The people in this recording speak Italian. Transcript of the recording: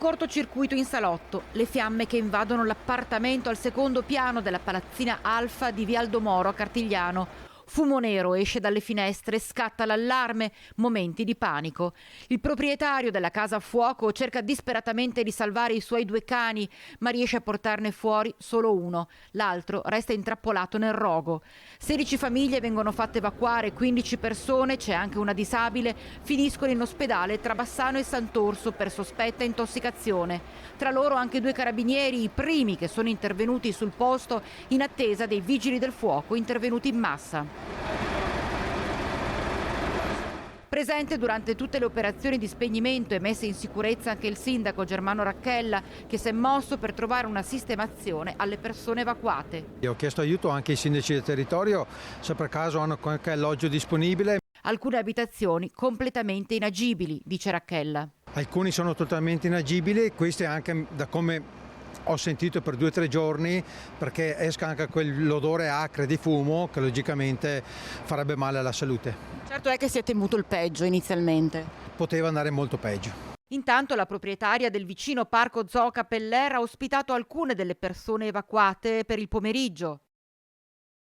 cortocircuito in salotto, le fiamme che invadono l'appartamento al secondo piano della palazzina Alfa di Via Aldomoro a Cartigliano. Fumo nero esce dalle finestre, scatta l'allarme, momenti di panico. Il proprietario della casa a fuoco cerca disperatamente di salvare i suoi 2 cani, ma riesce a portarne fuori solo uno. L'altro resta intrappolato nel rogo. 16 famiglie vengono fatte evacuare, 15 persone, c'è anche una disabile, finiscono in ospedale tra Bassano e Sant'Orso per sospetta intossicazione. Tra loro anche 2 carabinieri, i primi che sono intervenuti sul posto in attesa dei vigili del fuoco intervenuti in massa. Presente durante tutte le operazioni di spegnimento e messa in sicurezza anche il sindaco Germano Racchella, che si è mosso per trovare una sistemazione alle persone evacuate. Io ho chiesto aiuto anche ai sindaci del territorio, se per caso hanno qualche alloggio disponibile. Alcune abitazioni completamente inagibili, dice Racchella. Alcuni sono totalmente inagibili, questi anche da come ho sentito per 2 o 3 giorni, perché esca anche quell'odore acre di fumo che logicamente farebbe male alla salute. Certo è che si è temuto il peggio inizialmente. Poteva andare molto peggio. Intanto la proprietaria del vicino parco Zoo Capeller ha ospitato alcune delle persone evacuate per il pomeriggio.